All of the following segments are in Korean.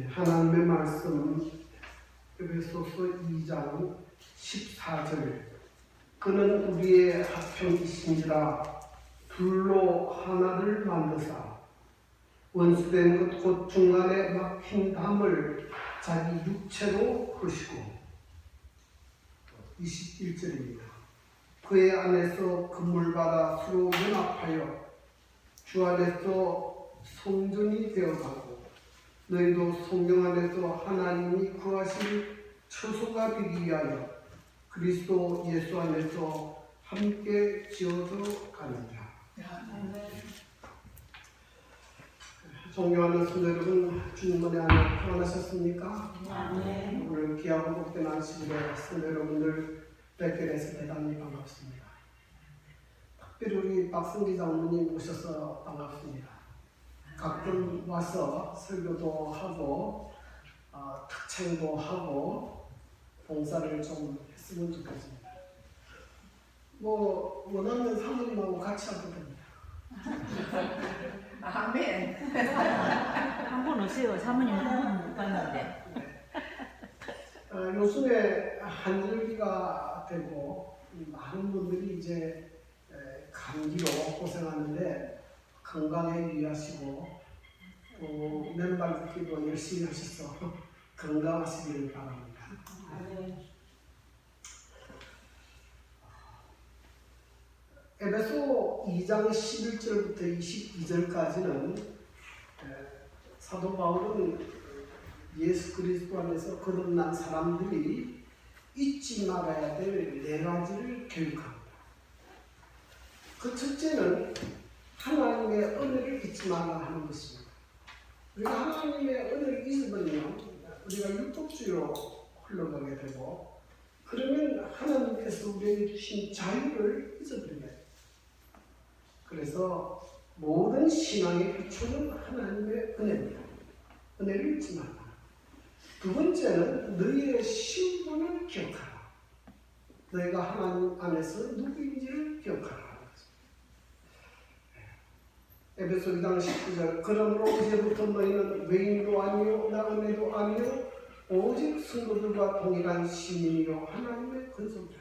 하나님의 말씀 에베소서 2장 14절 그는 우리의 합형이신지라 둘로 하나를 만드사 원수된 것 곧 중간에 막힌 담을 자기 육체로 허시고 21절입니다. 그의 안에서 금물받아 서로 연합하여 주 안에서 성전이 되어가고 너희도 성령 안에서 하나님이 구하실 처소가 되기 위하여 그리스도 예수 안에서 함께 지어져 가느니라. 존경하는 성도 여러분, 주님의 안에 평안하셨습니까? 오늘 귀하고 복된 안식일에 성도 여러분들 뵙게 돼서 대단히 반갑습니다. 특별히 우리 박승기 장로님 오셔서 반갑습니다. 가끔 와서 설교도 하고 특창도 하고 봉사를 좀 했으면 좋겠습니다. 뭐 원하면 사모님하고 같이 하도 됩니다. 아멘. 한 번 오세요. 사모님 한 번 못 봤는데. 요즘에 한절기가 되고 많은 분들이 이제 감기로 고생하는데 건강에 유의하시고 또 맨발 걷기도 열심히 하셔서 건강하시기를 바랍니다. 에베소 2장 11절부터 22절까지는 사도 바울은 예수 그리스도 안에서 거듭난 사람들이 잊지 말아야 될 네 가지를 교육합니다. 그 첫째는 하나님의 은혜를 잊지 말라 하는 것입니다. 우리가 하나님의 은혜를 잊으면요, 우리가 율법주의로 흘러가게 되고, 그러면 하나님께서 우리에게 주신 자유를 잊어버리게 돼요. 그래서 모든 신앙의 기초는 하나님의 은혜입니다. 은혜를 잊지 말라. 두 번째는 너희의 신분을 기억하라. 너희가 하나님 안에서 누구인지를 기억하라. 에베소 2장 19절 그러므로 이제부터 너희는 외인도 아니요 나그네도 아니요 오직 성도들과 동일한 시민이요 하나님의 근손이라.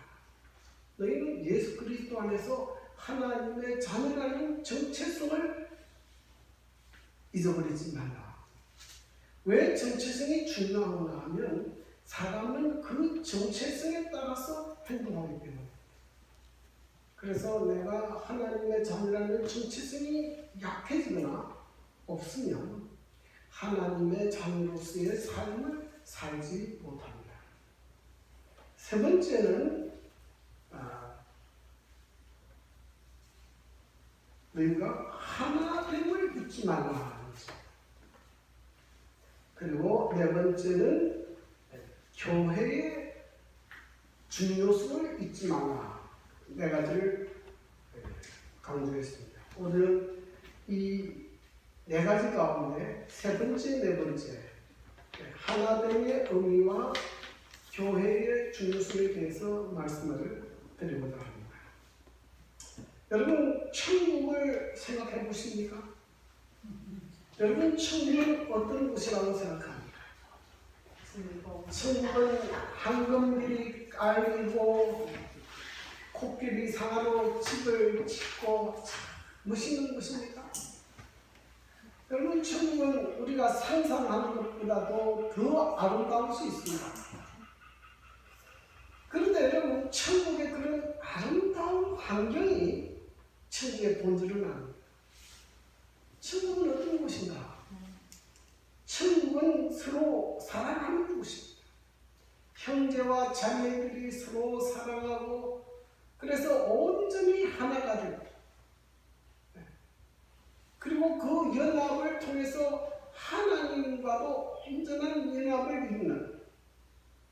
너희는 예수 그리스도 안에서 하나님의 자녀라는 정체성을 잊어버리지 말라. 왜 정체성이 중요한가 하면 사람은 그 정체성에 따라서 행동하기 때문에. 그래서 내가 하나님의 자녀라는 정체성이 약해지거나 없으면 하나님의 자녀로서의 삶을 살지 못합니다. 세 번째는 너희가 하나됨을 잊지 말라 하는 것입니다. 그리고 네 번째는 교회의 중요성을 잊지 말라. 네 가지를 강조했습니다. 오늘은 이 네 가지 가운데 세 번째, 네 번째 하나됨의 의미와 교회의 중요성에 대해서 말씀을 드리고자 합니다. 여러분, 천국을 생각해 보십니까? 여러분, 천국은 어떤 곳이라고 생각합니까? 천국은 황금들이 깔리고 코끼리 상아로 집을 짓고 멋있는 곳입니까? 여러분, 천국은 우리가 상상하는 것보다도 더 아름다울 수 있습니다. 그런데 여러분, 천국의 그런 아름다운 환경이 천국의 본질은 아닙니다. 천국은 어떤 곳인가? 천국은 서로 사랑하는 곳입니다. 형제와 자매들이 서로 사랑하고 그래서 온전히 하나가 되고 그리고 그 연합을 통해서 하나님과도 온전한 연합을 이루는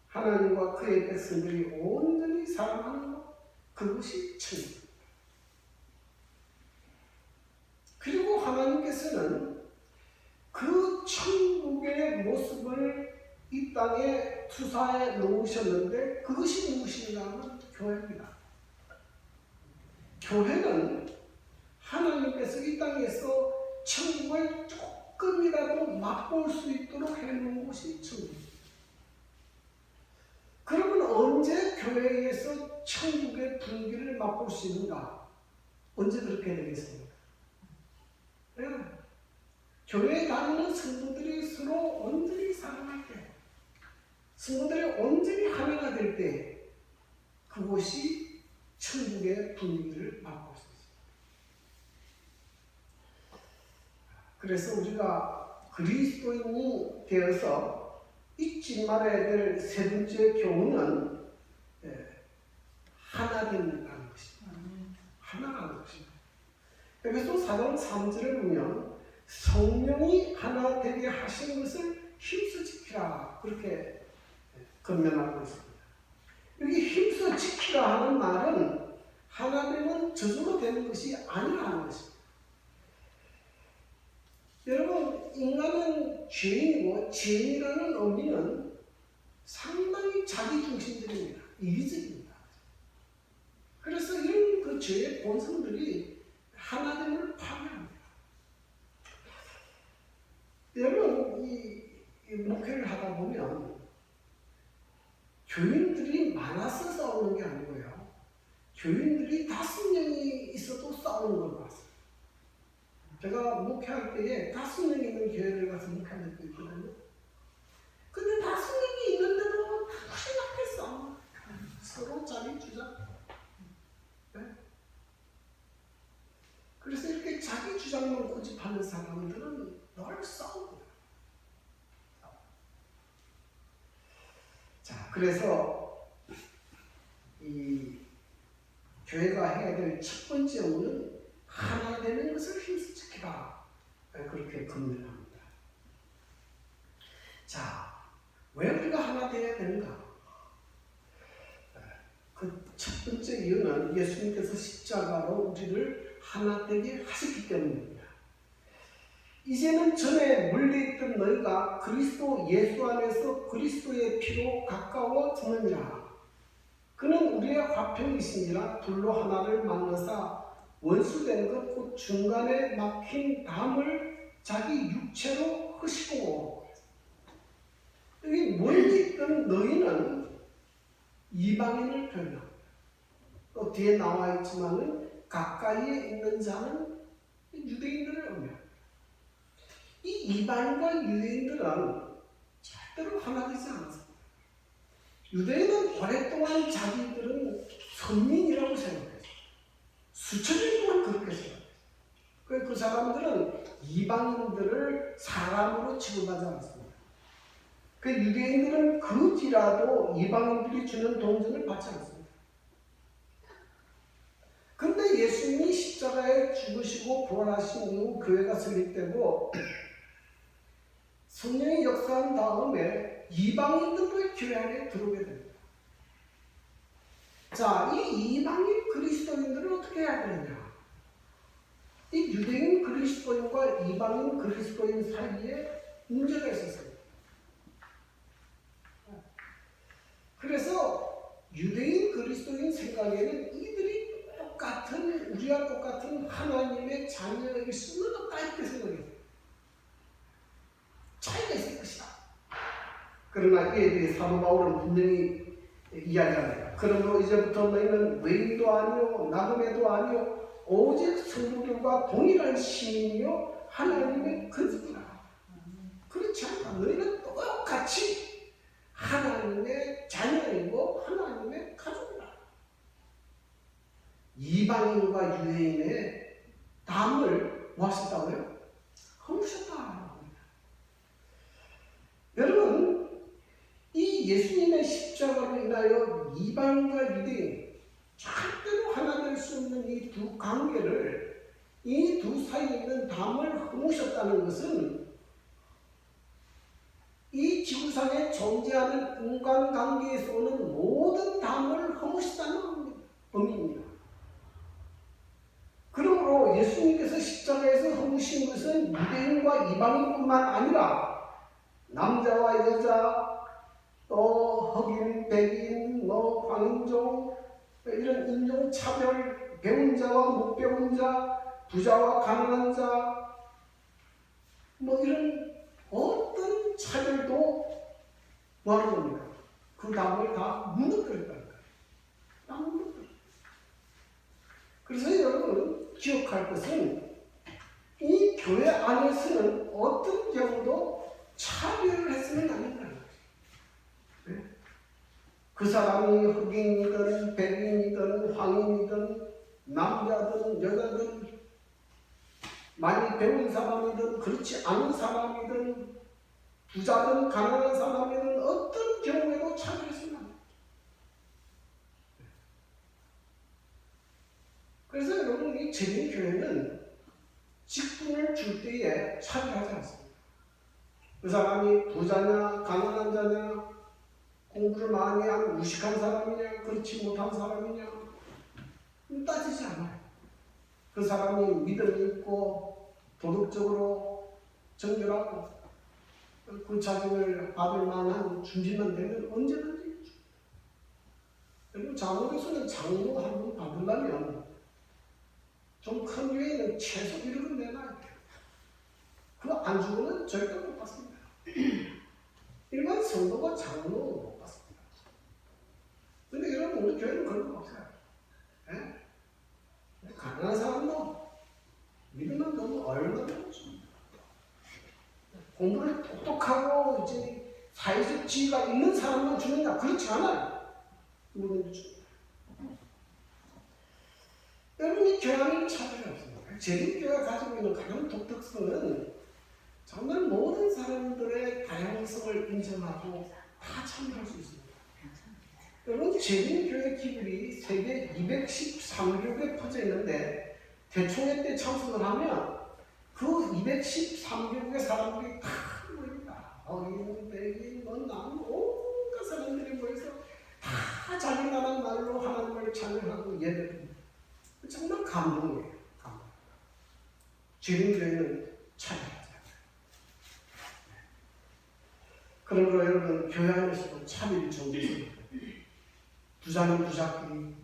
하나님과 그의 백성들이 온전히 사랑하는 것, 그것이 천국입니다. 그리고 하나님께서는 그 천국의 모습을 이 땅에 투사해 놓으셨는데 그것이 무엇인가 하면 교회입니다. 교회는 하나님께서 이 땅에서 천국을 조금이라도 맛볼 수 있도록 해놓은 맛볼 수 있는가? 언제 그렇게 되겠습니까? 네. 교회에 다니는 성도들이 서로 온전히 사랑할 때, 성도들이 온전히 하나가 될 때, 그곳이 천국의 분위기를 맛볼 수 있습니다. 그래서 우리가 그리스도인이 되어서 잊지 말아야 될 세 번째 교훈은 하나 된다는 것입니다. 하나라는 것입니다. 그래서 4장 3절을 보면 성령이 하나 되게 하신 것을 힘써 지키라, 그렇게 건면하고 있습니다. 여기 힘써 지키라 하는 말은 하나 되면 저절로 되는 것이 아니라는 것입니다. 여러분, 인간은 죄인이고, 죄인이라는 의미는 상당히 자기중심적입니다. 이기적입니다. 그래서 이런 그 죄의 본성들이 하나됨을 파괴합니다. 여러분, 이 목회를 하다 보면 교인들이 많아서 싸우는 게 아니고요, 교인들이 5명이 있어도 싸우는 걸 봤어요. 제가 목회할 때에 5명이 있는 교회를 가서 목회할 때도 있거든요. 근데 5명이 있는데도 무슨 앞에 싸워. 서로 자기 주장. 네? 그래서 이렇게 자기 주장만 고집하는 사람들은 늘 싸웁니다. 자, 그래서 이 교회가 해야 될 첫 번째 업무는 하나 되는 것을 힘써 지키라, 그렇게 건면합니다. 자, 왜 우리가 하나 되어야 되는가? 그 첫 번째 이유는 예수님께서 십자가로 우리를 하나 되게 하셨기 때문입니다. 이제는 전에 멀리있던 너희가 그리스도 예수 안에서 그리스도의 피로 가까워지느니라. 그는 우리의 화평이시니라. 둘로 하나를 만나사 원수된 것 곧 중간에 막힌 담을 자기 육체로 h으시고. 여기 멀리 있던 너희는 이방인을 표현합니다. 또 뒤에 나와 있지만은 가까이에 있는 자는 유대인들을 의미합니다. 이 이방인과 유대인들은 절대로 하나 되지 않았습니다. 유대인은 오랫동안 자기들은 선민이라고 생각했어요. 수천 년 동안 그렇게 생각했어요. 그 사람들은 이방인들을 사람으로 취급하지 않았습니다. 그 유대인들은 그지라도 이방인들이 주는 동전을 받지 않습니다. 근데 예수님이 십자가에 죽으시고 부활하신 이후 교회가 설립되고 성령이 역사한 다음에 이방인들도 교회 안에 들어오게 됩니다. 자, 이 이방인 그리스도인들은 어떻게 해야 되느냐? 이 유대인 그리스도인과 이방인 그리스도인 사이에 문제가 있었어요. 그래서 유대인 그리스도인 생각에는 이들이 우리와 똑같은 하나님의 자녀일 수는 없다, 이렇게 생각해요. 차이가 있을 것이다. 그러나 이에 대해 사도 바울은 분명히 이야기합니다. 그러므로 이제부터 너희는 외인도 아니요 나그네도 아니요 오직 성도들과 동일한 시민이요 하나님의 거지라. 그렇지 않다. 너희는 똑같이 하나님의 자녀이고 하나님의 가족이다. 이방인과 유대인의 담을 모았었다고요? 허무셨다. 여러분, 이 예수님의 십자가로 인하여 이방인과 유대인 절대로 하나 될 수 없는 이 두 관계를, 이 두 사이에 있는 담을 허무셨다는 것은 이 지구상에 존재하는 인간관계에서 오는 모든 담을 허무셨다는 의미입니다. 그러므로 예수님께서 십자가에서 허무신 것은 유대인과 이방인뿐만 아니라 남자와 여자, 또 흑인, 백인, 황인종, 이런 인종차별, 배운 자와 못 배운 자, 부자와 가난한 자, 이런 어떤 차별도 뭐하는 겁니까? 그 담을 다 무너뜨렸다는 거예요. 다 무너뜨렸어요. 그래서 여러분 기억할 것은 이 교회 안에서는 어떤 경우도 차별을 했으면 안 된다는 거죠. 네? 그 사람이 흑인이든 백인이든 황인이든 남자든 여자든 많이 배운 사람이든 그렇지 않은 사람이든 부자든 가난한 사람이든 어떤 경우에도 차별했으면 안 돼요. 그래서 여러분 이 재림교회는 직분을 줄 때에 차별하지 않습니다. 그 사람이 부자냐 가난한 자냐 공부를 많이 한 무식한 사람이냐 그렇지 못한 사람이냐 따지지 않아요. 그 사람이 믿음이 있고 도덕적으로 정결하고 그 자격을 받을 만한 준비만 되면 언제든지 줍니다. 그리고 장로교수는 장로 한 번 받으려면 좀 큰 교회는 최소 1억은 내놔야 돼요. 그거 안 주고는 절대 못 받습니다. 일반 성도가 장로 못 받습니다. 근데 여러분 우리 교회는 그런 거 없어요. 네? 가난한 사람도 믿으면 너무 얼마나 줍니다. 공부를 똑똑하고 이제 사회적 지위가 있는 사람만 주느냐? 그렇지 않아요. 누구든 줍니다. 여러분이 교회 안에는 차별이 없습니다. 재림교회가 가지고 있는 가장 독특성은 정말 모든 사람들의 다양성을 인정하고 다 참여할 수 있습니다. 여러분 재림교회 기물이 세계 213개국에 퍼져 있는데 대총회 때 참석을 하면 그 213개국의 사람들이 다 모입니다. 어린, 백인, 남, 온갖 사람들이 모여서 다 자기 나라 말로 하나님을 찬양하고 예배합니다. 정말 감동이에요. 감동. 재림교회는 차별하지 않아요. 그러므로 여러분 교회 안에서도 차별이 존재합니다. 부자는 부자끼리,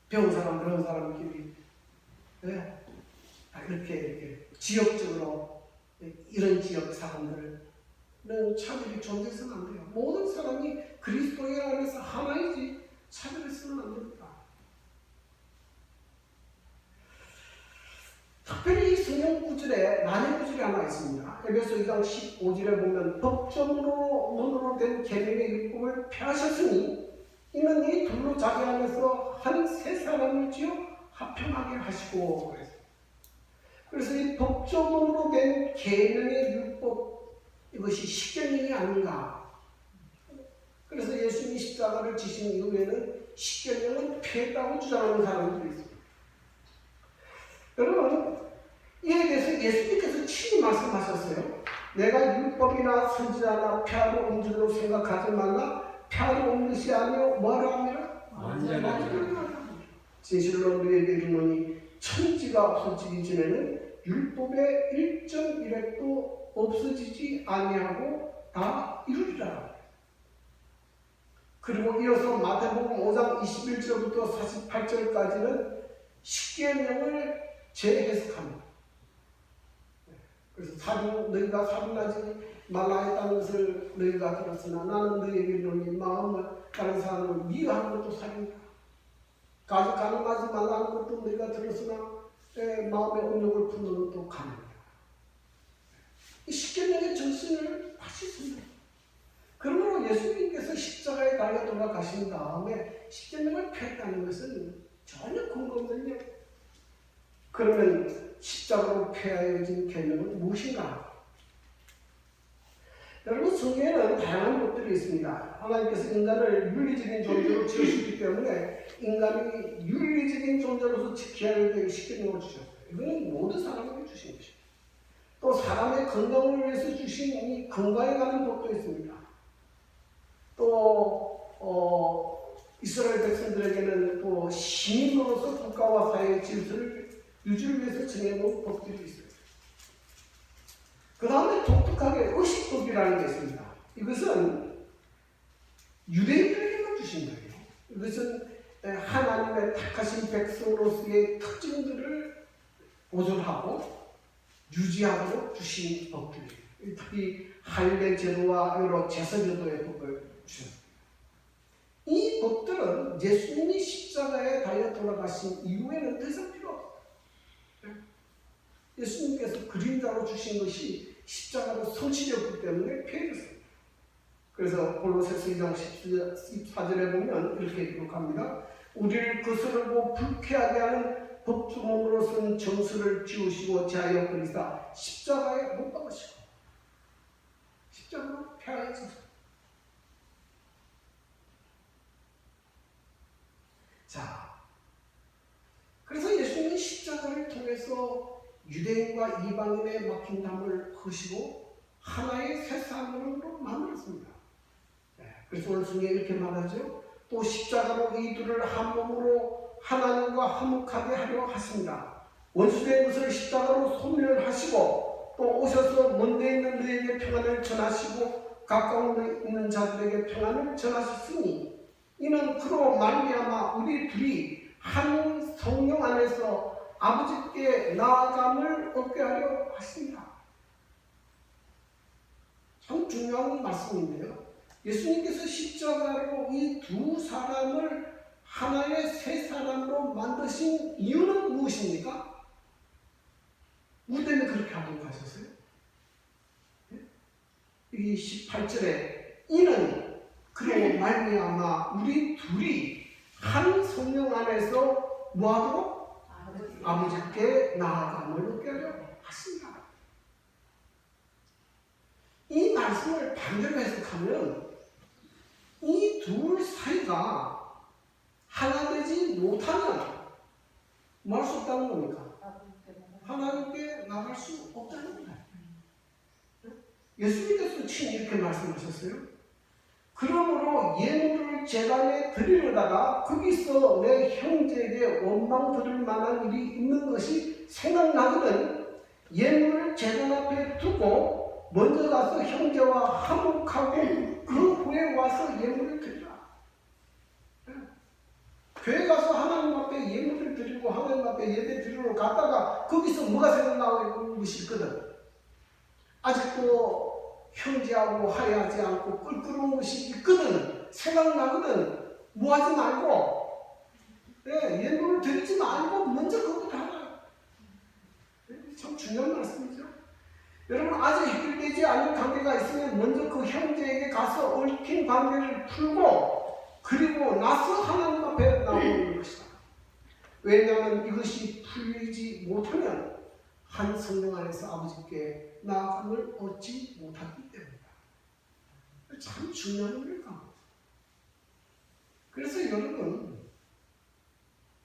배운 사람 배운 사람끼리, 네. 이렇게 지역적으로 이런 지역 사람들은 차별이 존재해서는 안 돼요. 모든 사람이 그리스도의 안에서 하나이지 차별해서는 안 됩니다. 특별히 이 성경 구절에 난해 구절이 하나 있습니다. 에베소 2장 15절에 보면 법조문으로 된 계명의 율법을 폐하셨으니 이는 이 둘로 자기 안에서 한 세 사람을 지어 합평하게 하시고 그래서 이 법조문으로 된 계명의 율법 이것이 십계명이 아닌가. 그래서 예수님이 십자가를 지신 이후에는 십계명은 폐했다고 주장하는 사람들이 있습니다. 여러분 이에 대해서 예수님께서 친히 말씀하셨어요. 내가 율법이나 선지자나 폐하러 온 줄로 생각하지 말라. 폐하러 온 것이 아니요 뭐라 하면 완전하라. 진실로 너희에게 이르노니 천지가 없어지기 전에는 율법의 1.1획도 없어지지 아니하고 다 이루리라. 그리고 이어서 마태복음 5장 21절부터 48절까지는 십계명을 재해석합니다. 그래서 너희가 살인하지 말라 했다는 것을 너희가 들었으나 나는 너희에게 이르노니 마음을 다른 사람을 미워하는 것도 살인이다. 가늠하지 말라는 것도 너희가 들었으나 마음의 온욕을 품는 것도 가늠이다. 이 십계명의 정신을 다시 씁니다. 그러므로 예수님께서 십자가에 달려 돌아가신 다음에 십계명을 폐했다는 것은 전혀 근거 없는 일. 그러면 십자가로 폐하여진 계명은 무엇인가? 여러분 성경에는 다양한 것들이 있습니다. 하나님께서 인간을 윤리적인 존재로 지으셨기 때문에 인간이 윤리적인 존재로서 지켜야 될 십계명을 주셨어요. 이거는 모든 사람에게 주신 것입니다. 또 사람의 건강을 위해서 주신 이 건강에 관한 법도 있습니다. 또 이스라엘 백성들에게는 또 시민으로서 국가와 사회의 질서를 유지를 위해서 정해놓은 법들이 있어요. 그 다음에 독특하게 의식법이라는 게 있습니다. 이것은 유대인들에게만 주신 거예요. 이것은 하나님의 택하신 백성으로서의 특징들을 보존하고 유지하도록 주신 법들이에요. 특히 할례 제도와 여러 제사 제도의 법을 주셨습니다. 이 것들은 예수님이 십자가에 달려 돌아가신 이후에는 더 이상 필요 없어요. 예수님께서 그림자로 주신 것이 십자가로 성취되었기 때문에 폐해졌습니다. 그래서 골로새서 2장 14절에 보면 이렇게 기록합니다. 우리를 거스르고 불쾌하게 하는 법주몽으로서는 정수를 지우시고 제하여 그리스다 십자가에 못 박으시고 십자가로 폐하여졌습니다. 자, 그래서 예수님은 십자가를 통해서 유대인과 이방인의 막힌 담을 허시고 하나의 새 사람으로 만들었습니다. 그래서 오늘 중에 이렇게 말하죠. 또 십자가로 이 둘을 한 몸으로 하나님과 화목하게 하려 하십니다. 원수된 것을 십자가로 소멸하시고 또 오셔서 먼데 있는 너희에게 평안을 전하시고 가까운 데 있는 자들에게 평안을 전하셨으니 이는 그로 말미암아 우리 둘이 한 성령 안에서 아버지께 나아감을 얻게 하려 하십니다. 참 중요한 말씀인데요. 예수님께서 십자가로 이 두 사람을 하나의 새 사람으로 만드신 이유는 무엇입니까? 뭐 때문에 그렇게 하고 가셨어요? 이 18절에 이는 그로 말미암아 우리 둘이 한 성령 안에서 뭐하도록? 아버지께 나아감을 얻게 하려 하십니다. 이 말씀을 반대로 해석하면 이 둘 사이가 하나 되지 못하면 뭐 할 수 없다는 겁니까? 하나님께 나갈 수 없다는 겁니다. 예수님께서 친히 이렇게 말씀하셨어요. 그러므로 예물을 제단에 드리려다가 거기서 내 형제에게 원망 들을 만한 일이 있는 것이 생각나거든 예물을 제단 앞에 두고 먼저 가서 형제와 화목하고 그 후에 와서 예물을 드리라. 교회 가서 하나님 앞에 예물을 드리고 하나님 앞에 예배 드리러 갔다가 거기서 뭐가 생각나는 것이 있거든. 아직도 형제하고 화해하지 않고 껄끄러운 것이 있거든. 생각나거든. 뭐 하지 말고 예물을 드리지 말고 먼저 그것부터 하라. 참 중요한 말씀이죠. 여러분 아직 해결되지 않은 관계가 있으면 먼저 그 형제에게 가서 얽힌 관계를 풀고 그리고 나서 하나님 앞에 나오는 것이다. 왜냐하면 이것이 풀리지 못하면 한 성령 안에서 아버지께 나아감을 얻지 못하기 때문이다. 참 중요한 일입니다. 그래서 여러분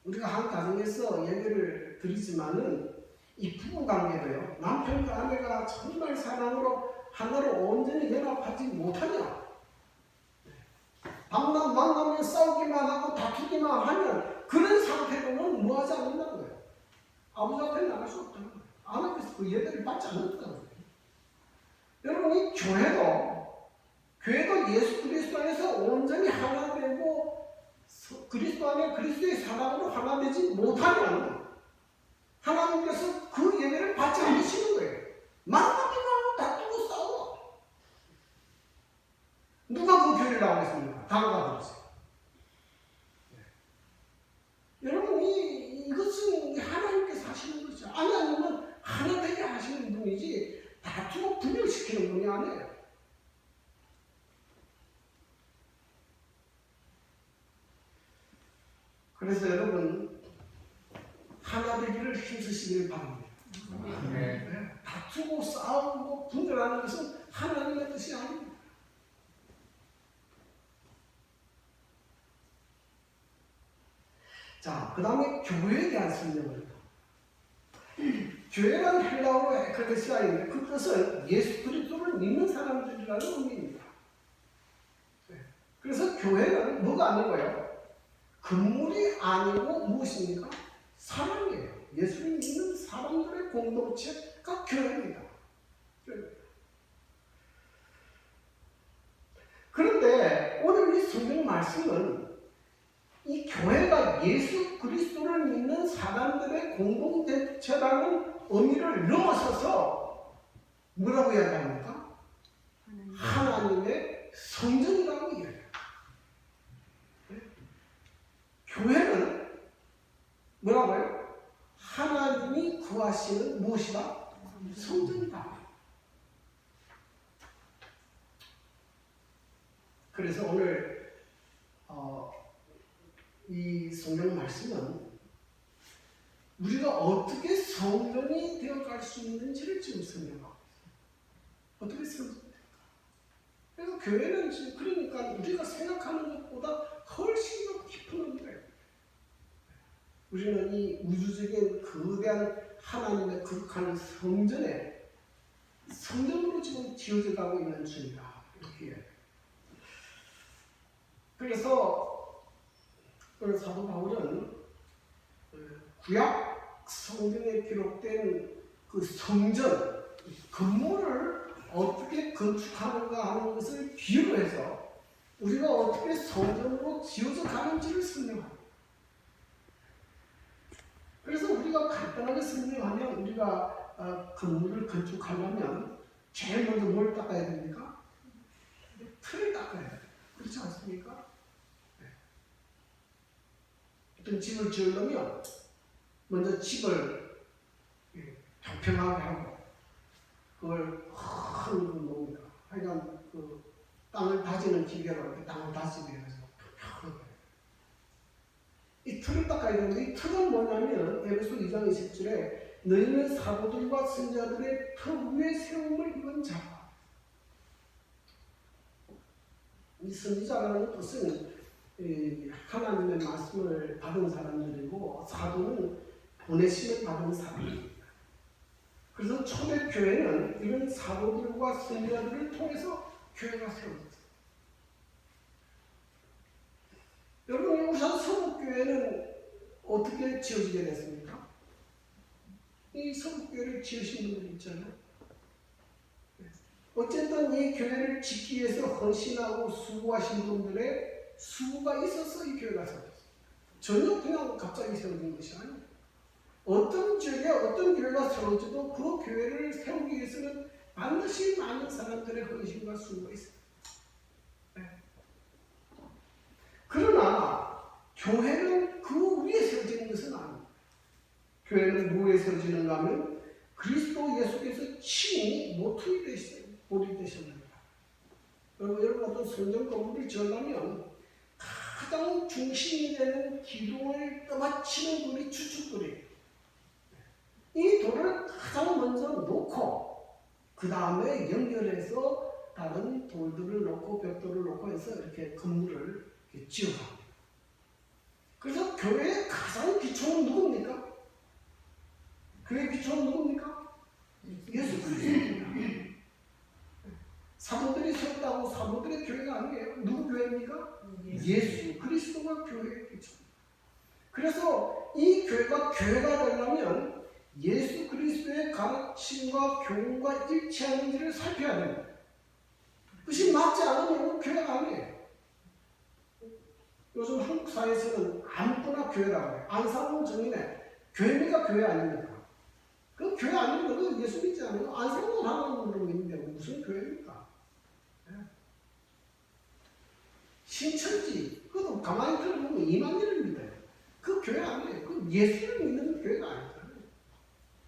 우리가 한 가정에서 예배를 드리지만은 이 부부관계도요. 남편과 아내가 정말 사랑으로 하나로 온전히 연합하지 못하냐. 밤낮 만나면 싸우기만 하고 다투기만 하면 그런 상태로는 뭐하지 않는다는 거예요. 아버지 앞에 나갈 수 없다는 거예요. 아내께서 그 예배를 받지 않는다는 거예요. 여러분 이 교회도 예수 그리스도 안에서 온전히 하나 되고 그리스도 안에 그리스도의 사랑으로 하나 되지 못하면 하나님께서 그 예배를 받지 않으시는 거예요. 만나기만 하고 다투고 싸워. 누가 그 교회를 나오겠습니까? 다가가 버렸어요. 여러분 이것은 하나님께서 하시는 것이죠. 하나님은 하나 되게 하시는 분이지 다투고 분열시키는 분이 아니에요. 그래서 여러분 하나 되기를 힘쓰시길 바랍니다. 다투고 싸우고 분열하는 것은 하나님의 뜻이 아닙니다. 자, 그 다음에 교회에 대한 설명을 교회란 헬라어로 에클레시아인데 그 뜻은 예수 그리스도를 믿는 사람들이라는 의미입니다. 그래서 교회는 뭐가 아니고요. 건물이 아니고 무엇입니까? 사람이에요. 예수를 믿는 사람들의 공동체가 교회입니다. 그런데 오늘 이 성경 말씀은 이 교회가 예수 그리스도를 믿는 사람들의 공동체라는 의미를 넘어서서 뭐라고 이야기합니까? 하나님의 성전이라고 이야기해요. 가치는 무엇이다? 성전이다. 그래서 오늘 이 성경 말씀은 우리가 어떻게 성전이 되어갈 수 있는지를 지금 설명하고 있어요. 어떻게 성전이 될까? 그래서 교회는 지금 그러니까 우리가 생각하는 것보다 훨씬 더 깊은 의미가 있어요. 우리는 이 우주적인 거대한 하나님의 거룩한 성전으로 지금 지어져 가고 있는 중이다. 이렇게. 그래서 사도 바울은 구약 성경에 기록된 그 성전, 건물을 어떻게 건축하는가 하는 것을 비유로 해서 우리가 어떻게 성전으로 지어져 가는지를 설명합니다. 그래서 우리가 간단하게 설명하면 우리가 건물을 건축하려면 제일 먼저 뭘 닦아야 됩니까? 틀을 닦아야 돼요. 그렇지 않습니까? 네. 어떤 집을 지으려면 먼저 집을 평평하게 하고 그걸 큰 뭡니까? 하여간 그 땅을 다지는 기계로 이렇게 땅을 다지게 해서 평평하게 이 틀을 닦아야 되는데 이 틀은 뭐냐면 에베소 2장 20절에 너희는 사도들과 선지자들의 터 위에 세움을 입은 자라. 이 선지자라는 것은 하나님의 말씀을 받은 사람들이고 사도는 보내심을 받은 사람입니다. 그래서 초대 교회는 이런 사도들과 선지자들을 통해서 교회가 세워졌어요. 여러분, 우선 서북교회는 어떻게 지어지게 됐습니까? 이 서북교회를 지으신 분들 있잖아요. 어쨌든 이 교회를 짓기 위해서 헌신하고 수고하신 분들의 수고가 있어서 이 교회가 세워졌어요. 전혀 그냥 갑자기 세워진 것이 아니에요. 어떤 지역에 어떤 교회가 세워져도 그 교회를 세우기 위해서는 반드시 많은 사람들의 헌신과 수고가 있어요. 네. 그러나 교회는 그 위에 세워지는 것은 아닙니다. 교회는 뭐에 세워지는가 하면 그리스도 예수께서 친히 모퉁이 되셨습니다. 여러분 어떤 성전 건물을 지으려면 가장 중심이 되는 기둥을 떠받치는 돌이 주춧돌이에요. 이 돌을 가장 먼저 놓고 그 다음에 연결해서 다른 돌들을 놓고 벽돌을 놓고 해서 이렇게 건물을 지어갑니다. 그래서 교회의 가장 기초는 누굽니까? 교회의 기초는 누굽니까? 예수 그리스도입니다. 사도들이 세웠다고 사도들의 교회가 아니에요. 누구 교회입니까? 예수 그리스도가 교회의 기초. 그래서 이 교회가 되려면 예수 그리스도의 가르침과 교훈과 일치하는지를 살펴야 됩니다. 그것이 맞지 않으면 교회가 아니에요. 요즘 한국 사회에서는 아무거나 교회라고 해요. 안상홍 정인의 교회입니까? 교회 아닙니까? 그 교회 아니면 그 예수 믿지 않으면 안상홍 하나님으로 믿는데 무슨 교회입니까? 네. 신천지 그것도 가만히 들어보면 이만희를 믿어요. 그 교회 아니에요. 그 예수를 믿는 교회가 아니잖아요.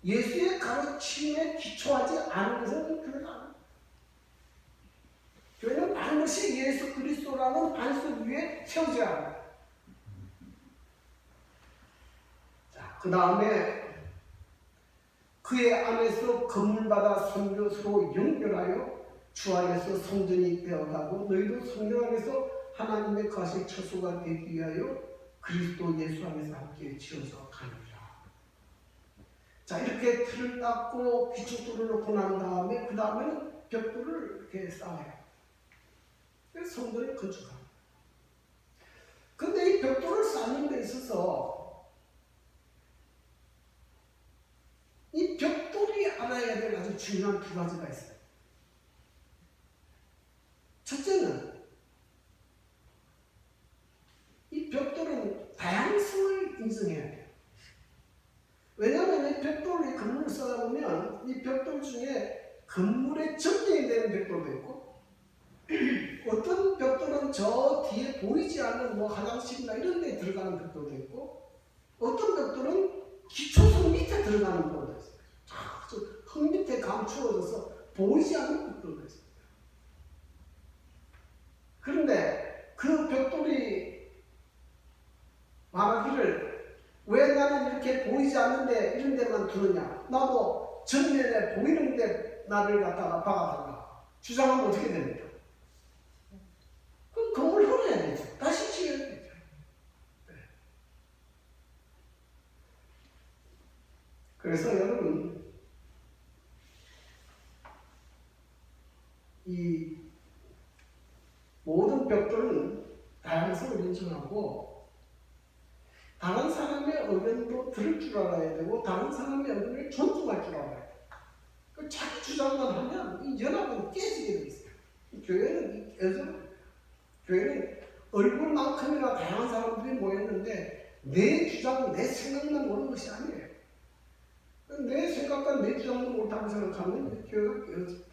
예수의 가르침에 기초하지 않은 것은 그 교회가 아니에요. 교회는 반드시 예수 그리스도라는 반석 위에 세워져야 합니다. 자, 그 다음에 그의 안에서 건물마다 성교수로 연결하여 주 안에서 성전이 되어가고 너희도 성령 안에서 하나님의 거하실 처소가 되기 위하여 그리스도 예수 안에서 함께 지어서 가느니라. 자, 이렇게 틀을 닦고 기초돌을 놓고 난 다음에 그 다음에는 벽돌을 이렇게 쌓아요. 성전을 건축합니다. 근데 이 벽돌을 쌓는 데 있어서 이 벽돌이 알아야 될 아주 중요한 두 가지가 있어요. 첫째는 이 벽돌은 다양성을 인정해야 돼요. 왜냐하면 이 벽돌이 건물을 쌓다 보면 이 벽돌 중에 건물의 접경이 되는 벽돌도 있고 어떤 벽돌은 저 뒤에 보이지 않는 뭐 화장실이나 이런 데 들어가는 벽돌도 있고 어떤 벽돌은 기초성 밑에 들어가는 벽돌도 있어요. 흙 밑에 감추어져서 보이지 않는 벽돌도 있습니다. 그런데 그 벽돌이 말하기를 왜 나는 이렇게 보이지 않는데 이런 데만 두느냐, 나도 전면에 보이는데 나를 갖다가 박아달라 주장하면 어떻게 됩니까? 그럼 건물 헐어야 되죠. 다시 지어야 되죠. 네. 그래서 여러분, 이 모든 벽돌은 다양성을 인정하고 다른 사람의 의견도 들을 줄 알아야 되고 다른 사람의 의견을 존중할 줄 알아야 돼요. 자기 주장만 하면 이 연합은 깨지게 돼 있어요. 교회는 교회는 얼굴만큼이나 다양한 사람들이 모였는데 내 주장, 내 생각만 모르는 것이 아니에요. 내 생각과 내 주장도 옳다고 생각하면 교회가 깨어집니다.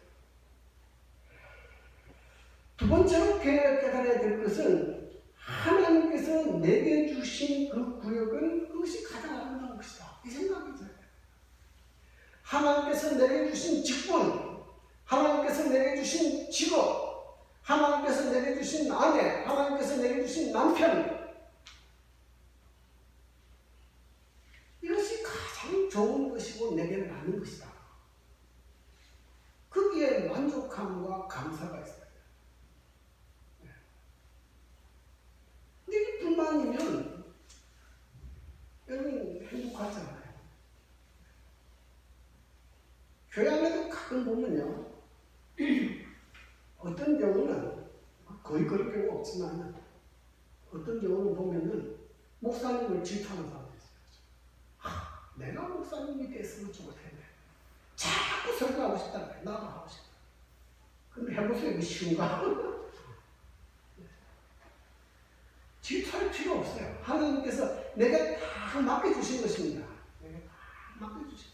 두 번째로 교회가 깨달아야 될 것은 하나님께서 내게 주신 그 구역은 그것이 가장 아름다운 것이다. 이 생각이 들어요. 하나님께서 내게 주신 직분, 하나님께서 내게 주신 직업, 하나님께서 내게 주신 아내, 하나님께서 내게 주신 남편, 이것이 가장 좋은 것이고 내게 맞는 것이다. 거기에 만족함과 감사가 있어요. 근데 이게 불만이면 여러분 행복하지 않아요. 교회 안에도 가끔 보면요, 어떤 경우는 거의 그런 경우가 없지만 어떤 경우는 보면은 목사님을 질투하는 사람도 있어요. 내가 목사님이 됐으면 좋을 텐데 자꾸 설교하고 싶다는 거예요. 나도 하고 싶다. 근데 해보세요. 이거 쉬운가? 질투할 필요 없어요. 하나님께서 내가 다 맡겨주신 것입니다. 내가 다 맡겨주신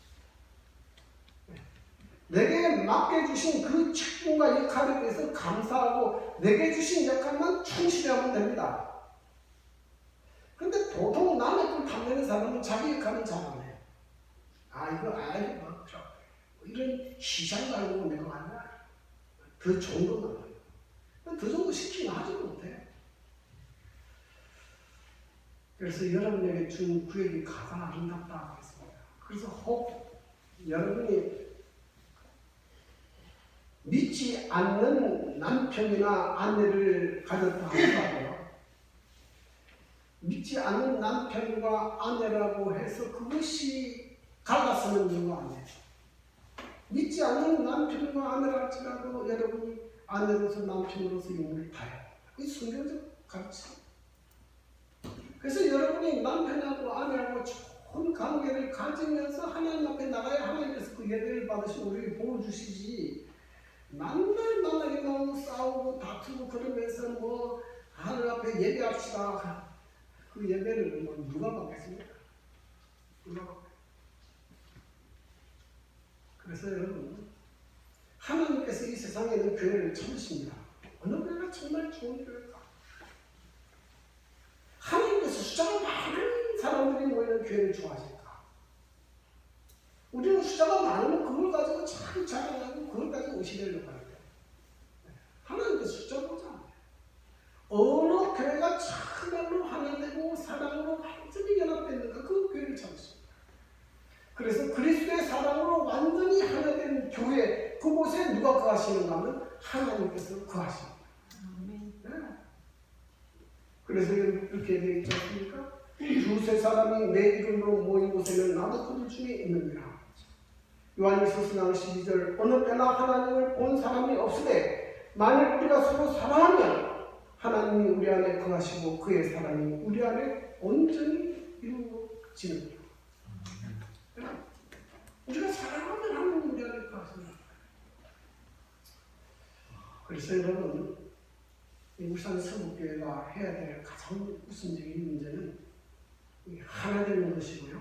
내게 맡겨주신 그 직분과 역할에 대해서 감사하고 내게 주신 역할만 충실하면 됩니다. 근데 보통 남의 걸 탐내는 사람은 자기 역할은 잘 안 해요. 이거 이런 시장 갈고 내가 말이야. 더 좋은 것만 해요. 더 좋은 거 시키면 하지 못해요. 그래서 여러분에게 준 구역이 가장 아름답다 했습니다. 그래서 혹 여러분이 믿지 않는 남편이나 아내를 가졌다 하더라도 믿지 않는 남편과 아내라고 해서 그것이 갈라서는 이유가 아니에요. 믿지 않는 남편과 아내라 할지라도 여러분이 아내로서 남편으로서 임무를 다해요. 이 성경적 가르침. 그래서 여러분이 남편하고 아내하고 좋은 관계를 가지면서 하나님 앞에 나가야 하나님께서 그 예배를 받으시고 우리에게 복을 주시지, 만날 만나게 나오고 싸우고 다투고 그러면서 뭐 하늘 앞에 예배합시다. 그 예배를 뭐 누가 받겠습니까? 누가 받겠습니까? 그래서 여러분, 하나님께서 이 세상에 있는 교회를 찾으십니다. 어느 교회가 정말 좋은 교회일까? 하나님께서 숫자가 많은 사람들이 모이는 교회를 좋아하실까? 우리는 숫자가 많으면 그걸 가지고 참 자랑하고 그걸 가지고 의식하려고 하는데 하나님께서 숫자 보지 않아요. 어느 교회가 참말로 하나 되고 사랑으로 완전히 연합됐는가, 그 교회를 찾으십니다. 그래서 그리스도의 사랑으로 완전히 하나 된 교회, 그곳에 누가 거하시는가 하면 하나님께서 거하십니다. 네. 그래서 이렇게 되어 있지 않습니까? 두세 사람이 내 이름으로 모인 곳에는 나도 그들 중에 있느니라. 요한일서 4장 12절, 어느 때나 하나님을 본 사람이 없으되 만일 우리가 서로 사랑하면 하나님이 우리 안에 거하시고 그의 사랑이 우리 안에 온전히 이루어지느니라. 우리가 사랑하면 하나님이 우리 안에 거하십니다. 그래서 여러분, 이 울산 서북교회가 해야 될 가장 우선적인 문제는 하나 되는 것이고요,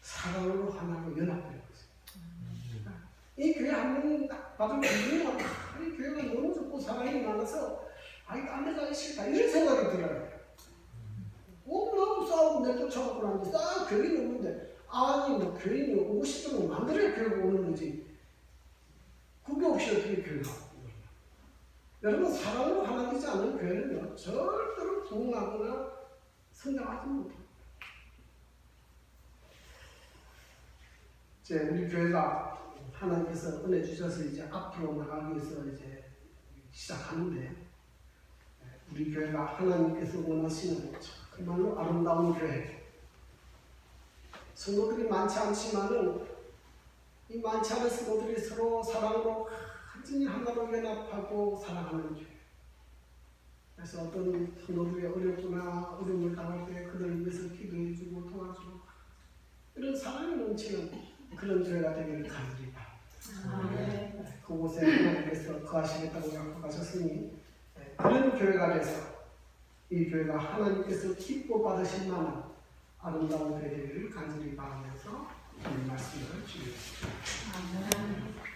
사랑으로 하나로 연합되는 것입니다. 이 교회 한 명이 딱 봐도 기분이 이 교회가 너무 좋고 사랑이 많아서 딴데 가기 싫다 이런 생각이 들어요. 너무 싸우고 내쫓아갖고 나는데 교인이 오는데 뭐 교인이 오고 싶으면 만들어야 교회가 오는 거지. 여러분 사랑으로 하나 되지 않은 교회는요 절대로 부흥하거나 성장하지 못합니다. 이제 우리 교회가 하나님께서 은혜 주셔서 이제 앞으로 나가기 위해서 이제 시작하는데 우리 교회가 하나님께서 원하시는 정말로 아름다운 교회. 성도들이 많지 않지만은 이 많지 않은 성도들이 서로 사랑으로 완전히 하나로 연합하고 살아가는 교회. 그래서 어떤 성도들이 어렵거나 어려움을 당할 때 그들을 위해서 기도해주고 도와주고 이런 사랑이 넘치는 그런 교회가 되기를 간절히 바랍니다. 그곳에 하나님께서 거하시겠다고 약속하셨으니 그런 교회가 돼서 이 교회가 하나님께서 기뻐 받으실 만한 아름다운 교회 되기를 간절히 바라면서 이 말씀을 드리겠습니다.